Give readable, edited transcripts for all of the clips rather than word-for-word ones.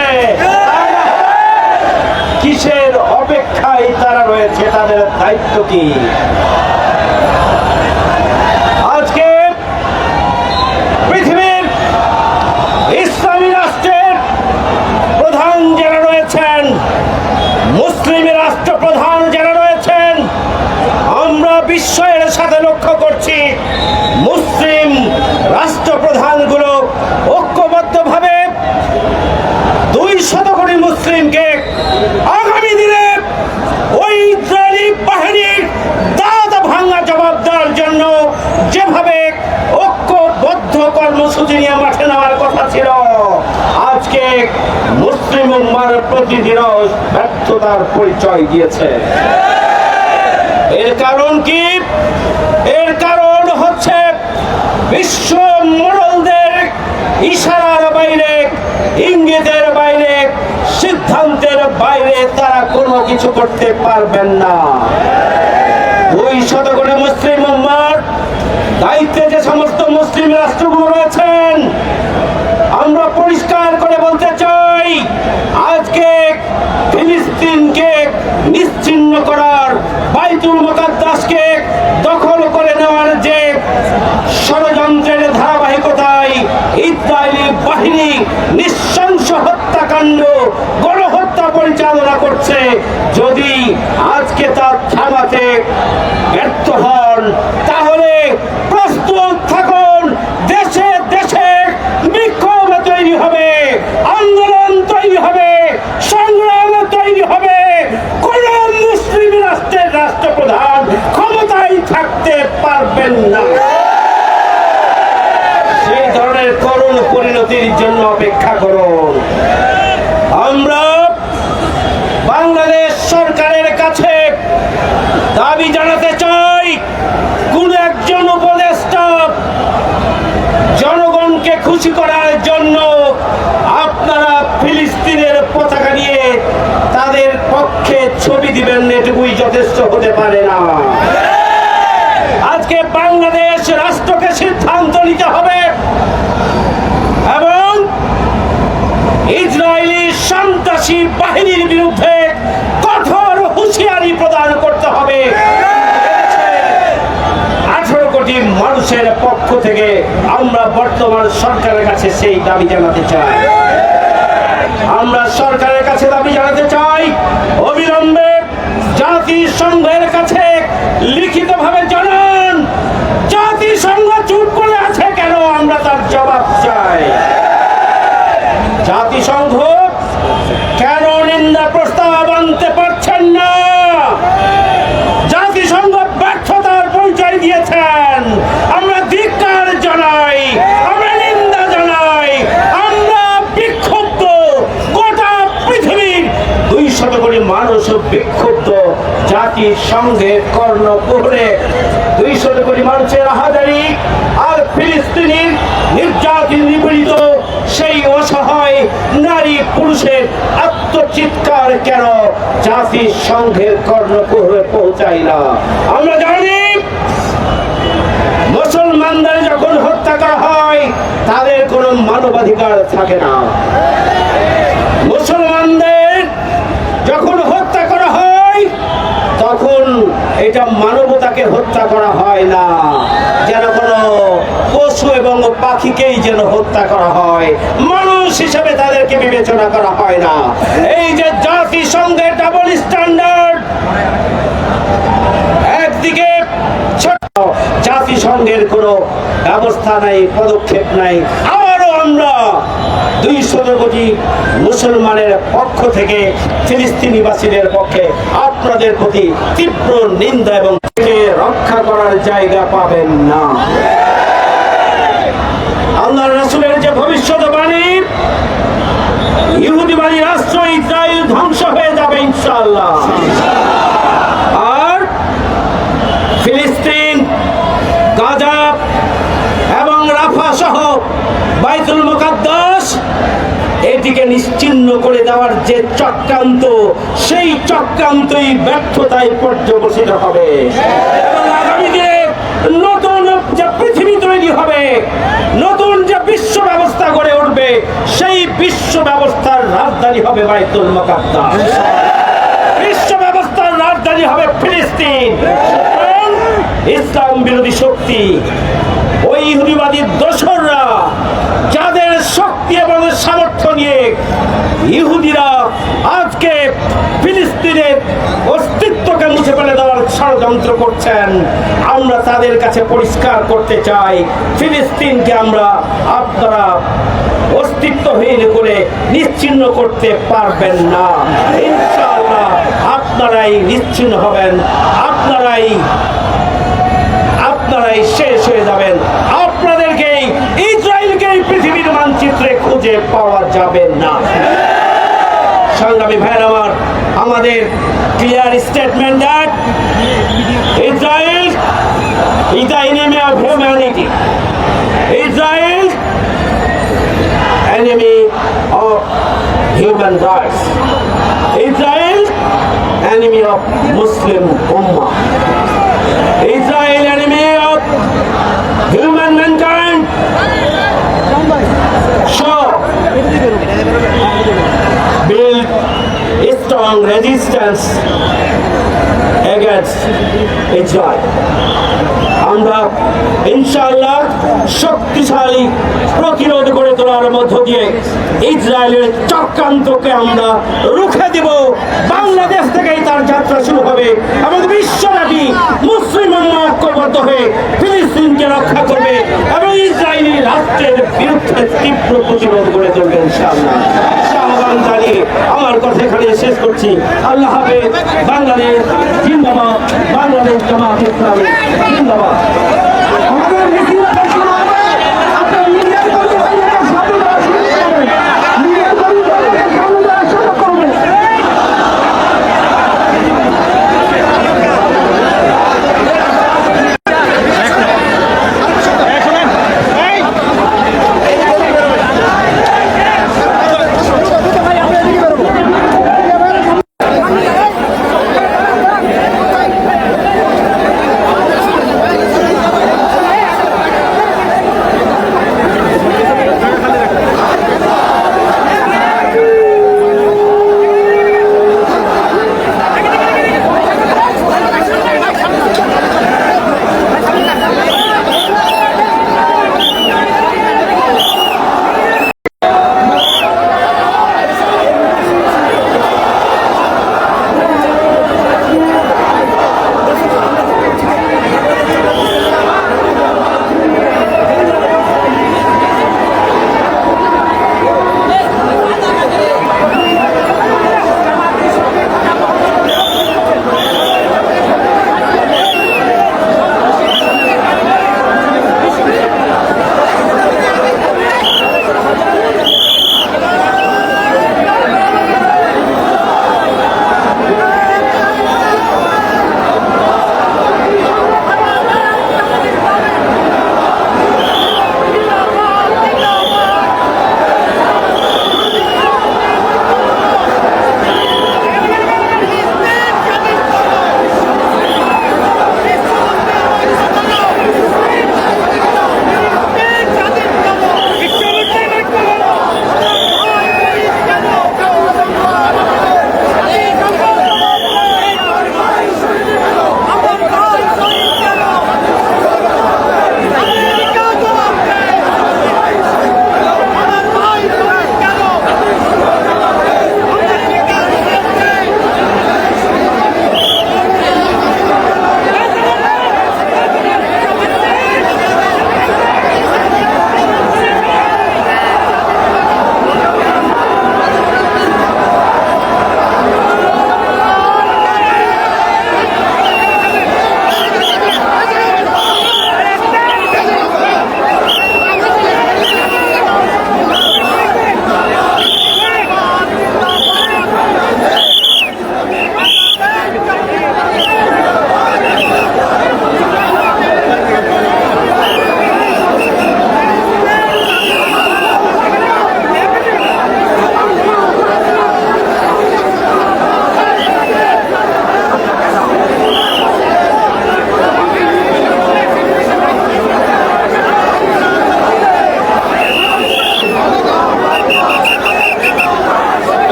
হচ্ছে? কিসের অপেক্ষায় তারা রয়েছে? তাদের দায়িত্ব কি? আজকে পৃথিবীর ইসলামী রাষ্ট্রের প্রধান যারা রয়েছেন, মুসলিম রাষ্ট্রপ্রধান যারা রয়েছেন, আমরা বিশ্বের সাথে লক্ষ্য করছি মুসলিম রাষ্ট্রপ্রধানগুলো ঐক্যবদ্ধভাবে 200 কোটি মুসলিমকে আগামী দিনে ওই ইসরায়েলি বাহিনীর দাঁত ভাঙা জবাব দেওয়ার জন্য যেভাবে ঐক্যবদ্ধ কর্মসূচি নিয়ে মাঠে নেওয়ার কথা ছিল, আজকে মুসলিম উম্মার প্রতিদিনও ব্যর্থতার পরিচয় দিয়েছে। এর কারণ কি? এর কারণ হচ্ছে বিশ্ব মোড়লদের ইশারার বাইরে, ইঙ্গিতের বাইরে, সিদ্ধান্তের বাইরে তারা কোনো কিছু করতে পারবেন না। 200 কোটি মুসলিম উম্মার দায়িত্বে যে সমস্ত মুসলিম রাষ্ট্রগুলো রয়েছেন, আমরা পরিষ্কার করে বলতে চাই, আজকে ফিলিস্তিনকে নিশ্চিহ্ন করার, বাইতুল মুকাদ্দাসকে দখল করে নেওয়ার যে ষড়যন্ত্রের ধারাবাহিকতায় ইসরায়েলি বাহিনী নৃশংস হত্যাকাণ্ড, গণহত্যা পরিচালনা করছে, যদি আজকে তার থামাতে ব্যর্থ হন, তাহলে প্রস্তুত থাকুন, দেশে দেশে বিক্ষোভ তৈরি হবে, আন্দোলন তৈরি হবে, সংগ্রাম তৈরি হবে। কোন মুসলিম রাষ্ট্রের রাষ্ট্রপ্রধান ক্ষমতায় থাকতে পারবেন না। সেই ধরনের করুণ পরিণতির জন্য অপেক্ষা করুন। আমরা বাংলাদেশ সরকারের কাছে দাবি জানাতে চাই, কোন একজন উপদেষ্টা জনগণকে খুশি করার জন্য আপনারা ফিলিস্তিনের পতাকা নিয়ে তাদের পক্ষে ছবি দিবেন, এটুকুই যথেষ্ট হতে পারে না। আজকে বাংলাদেশ রাষ্ট্রকে সিদ্ধান্ত নিতে হবে এবং ইসরায়েলি সন্ত্রাসী বাহিনীর বিরুদ্ধে কঠোর হুঁশিয়ারি প্রদান করতে হবে। 18 কোটি মানুষের পক্ষ থেকে আমরা বর্তমান সরকারের কাছে সেই দাবি জানাতে চাই। আমরা সরকারের কাছে দাবি জানাতে চাই, অবিলম্বে জাতিসংঘের কাছে লিখিতভাবে জানান, জাতিসংঘ চুপ করে আছে কেন? আমরা তার জবাব চাই। জাতিসংঘ কেন নিন্দা প্রস্তাব আনতে পারছেন না? জাতিসংঘ ব্যর্থতার পরিচয় দিয়েছেন। আমরা ধিক্কার জানাই, আমরা নিন্দা জানাই, আমরা বিক্ষুব্ধ। গোটা পৃথিবীর 200 কোটি মানুষ বিক্ষুব্ধ জাতিসংঘের কর্ণকুহরে। 200 কোটি মানুষের হাজারি আর ফিলিস্তিনির নির্যাতিত, নিপীড়িত সেই অসহায় নারী পুরুষের আত্মচিৎকার কেন জাতিসংঘের কর্ণকুহরে পৌঁছায় না? আমরা জানি মুসলমানদের যখন হত্যা করা হয় তাদের কোনো মানবাধিকার থাকে না। মুসলমানদের যখন হত্যা করা হয় তখন এটা মানবতাকে হত্যা করা হয় না, যেন কোনো পশু এবং পাখিকেই যেন হত্যা করা হয়, মানুষ হিসেবে তাদেরকে বিবেচনা করা হয় না। এই যে জাতিসংঘের ডাবল স্ট্যান্ডার্ড, একদিকে জাতিসংঘের কোনো ব্যবস্থা নাই, পদক্ষেপ নাই, আবারও আমরা 200 কোটি মুসলমানের পক্ষ থেকে ফিলিস্তিনিবাসীদের পক্ষে আপনাদের প্রতি তীব্র নিন্দা এবং রক্ষা করার জায়গা পাবেন না। আল্লাহর রাসূলের যে ভবিষ্যৎবাণী, ইহুদিবাদী রাষ্ট্র ইসরায়েল ধ্বংস হয়ে যাবে ইনশাআল্লাহ, আর ফিলিস্তিন, গাজা এবং রাফা সহ বাইতুল মুকাদ্দাস এটিকে নিশ্চিহ্ন করে দেওয়ার যে চক্রান্ত, সেই চক্রান্তই ব্যর্থতায় পর্যবসিত হবে এবং আগামী দিনে নতুন যে পৃথিবী তৈরি হবে, নতুন যে বিশ্ব ব্যবস্থা গড়ে উঠবে, সেই বিশ্ব ব্যবস্থার রাজধানী হবে বাইতুল মুকাদ্দাস, বিশ্ব ব্যবস্থার রাজধানী হবে ফিলিস্তিন। ইসলাম বিরোধী শক্তি, ওই ইহুদিবাদী দোসররা, যাদের শক্তি এবং সামর্থ্য নিয়ে ইহুদিরা আজকে ফিলিস্তিনের অস্তিত্বকে মুছে ফেলে দেওয়ার ষড়যন্ত্র করছেন, আমরা তাদের কাছে পরিষ্কার করতে চাই, ফিলিস্তিনকে আপনারা অস্তিত্বহীন করে নিশ্চিহ্ন করতে পারবেন না। ইনশাআল্লাহ আপনারাই নিশ্চিহ্ন হবেন, আপনারাই শেষ হয়ে যাবেন। আপনাদেরকেই, ইসরায়েলকেই পৃথিবীর মানচিত্রে খুঁজে পাওয়া যাবে না। সংগ্রামী ভাইয়ের আমার, আমাদের clear statement that Israel is the enemy of humanity. Israel enemy of human rights. Israel enemy of Muslim Ummah. Israel enemy of human mankind. So build a strong resistance against Israel. আমরা ইনশাআল্লাহ শক্তিশালী প্রতিরোধ গড়ে তোলার মধ্য দিয়ে ইসরায়েলের চক্রান্তকে আমরা রুখে দেব। বাংলাদেশ থেকেই তার যাত্রা শুরু হবে এবং বিশ্বব্যাপী মুসলিম উম্মাহ ঐক্যবদ্ধ হয়ে ফিলিস্তিনকে রক্ষা করবে এবং ইসরায়েলি রাষ্ট্রের বিরুদ্ধে তীব্র প্রতিরোধ গড়ে তুলবে ইনশাআল্লাহ। আহ্বান জানিয়ে আমার কথা এখানে শেষ করছি। আল্লাহ হাফেজ। বাংলাদেশ জিন্দাবাদ, বাংলাদেশ জামাত ইসলামী জিন্দাবাদ।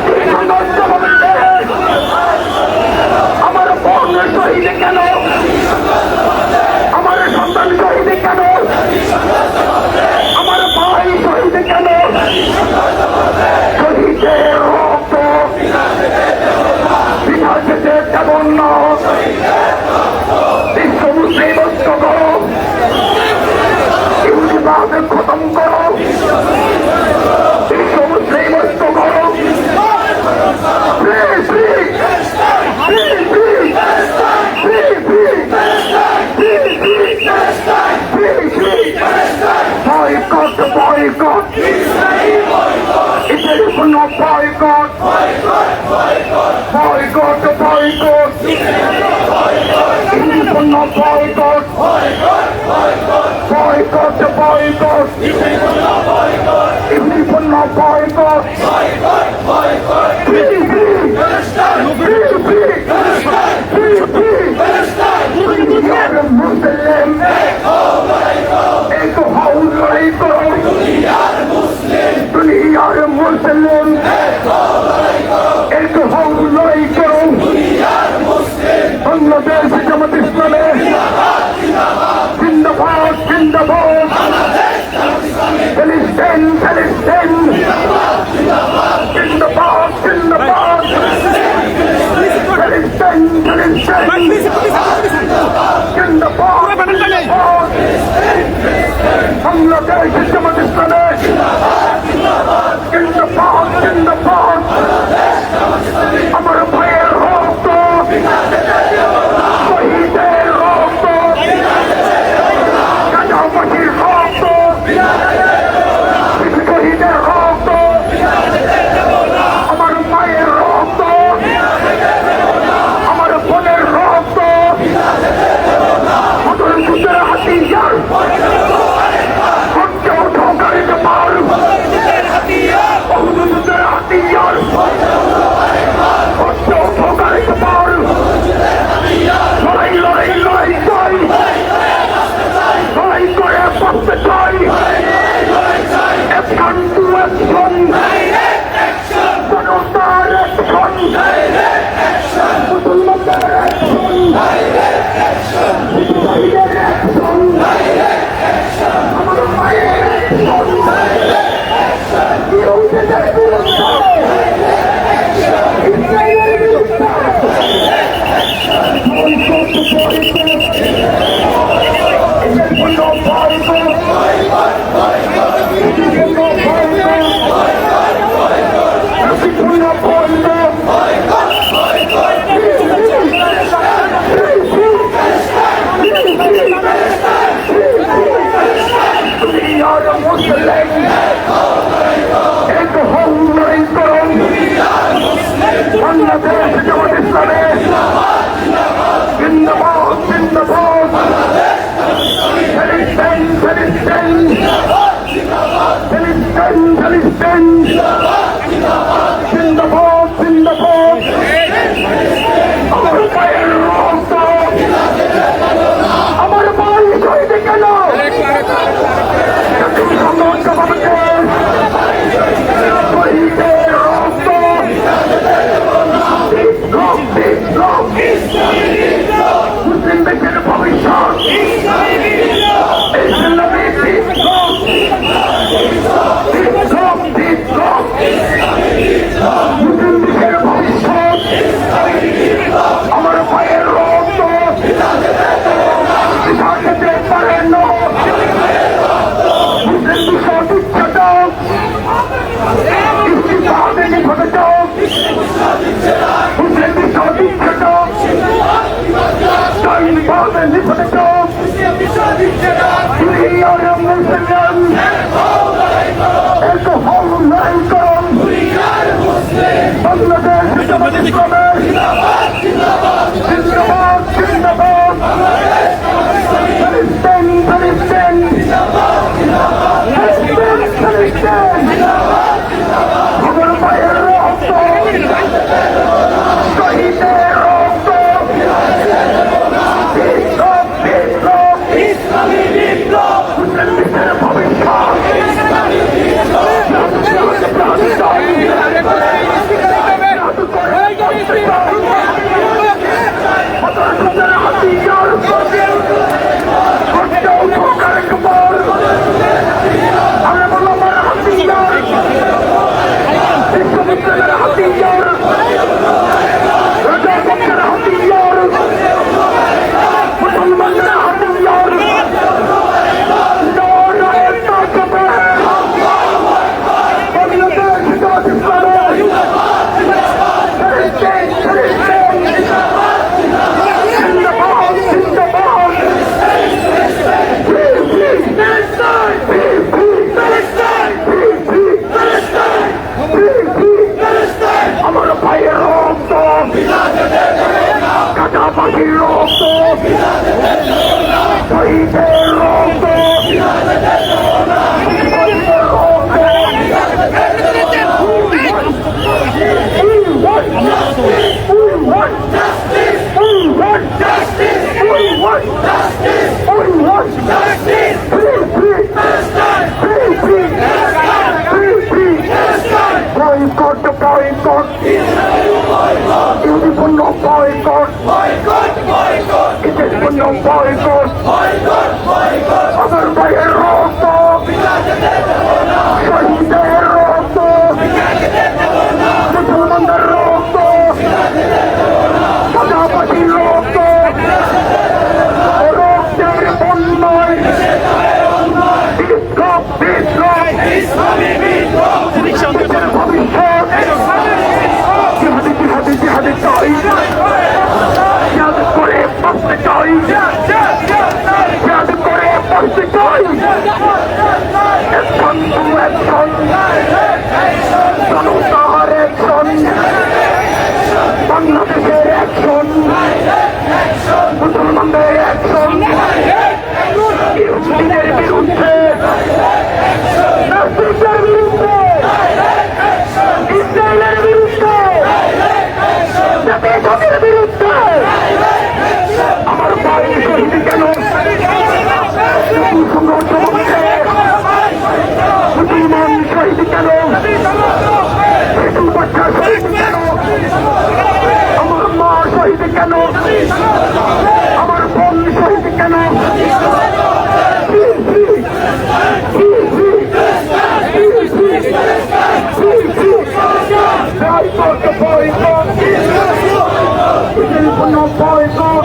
কেন boycott, boycott, boycott, হিন্দু পণ্য boycott, boycott, boycott, হিন্দু পণ্য boycott, free, free, free, free, free, free, यार मुस्लिम एक हाउ लड़ाई करो दुनियार मुस्लिम एक हाउ लड़ाई करो बांग्लादेश जमात इस्लामी जिंदाबाद जिंदाबाद फिलिस्तीन फिलिस्तीन जिंदाबाद जिंदाबाद फिलिस्तीन फिलिस्तीन जिंदाबाद जिंदाबाद बांग्लादेश जमात इस्लामी जिंदाबाद जिंदाबाद আমার ভাইয়ের রক্ত শহীদের রক্ত গাজাবাসীর রক্ত শহীদের রক্ত আমার মায়ের রক্ত boycott, boycott. Uniform boycott. Uniform boycott. আমার ভাইয়ের রক্ত শহীদের রক্ত মুসলমানদের রক্ত সাদাবাসীর রক্ত রক্তের বন্যায় বিপ্লব বিপ্লব দেশের ভবিষ্যৎ জিহাদি জিহাদি জিহাদি চাই জিহাদ করে বাঁচতে চাই জিহাদ করে বাঁচতে চাই একজন টু একজন জনতার একজন বাংলাদেশের একজন মুসলমানদের একজন ইহুদিদের বিরুদ্ধে নাস্তিকদের বিরুদ্ধে ইসরায়েলের বিরুদ্ধে জাতিসংঘের বিরুদ্ধে আমার ভাই শহীদ কেন সংঘর্ষ হচ্ছে মুসলমান শহীদ কেন শিশু বাচ্চা শহীদ কেন আমার মা শহীদ কেন আমার বোন শহীদ কেন boycott.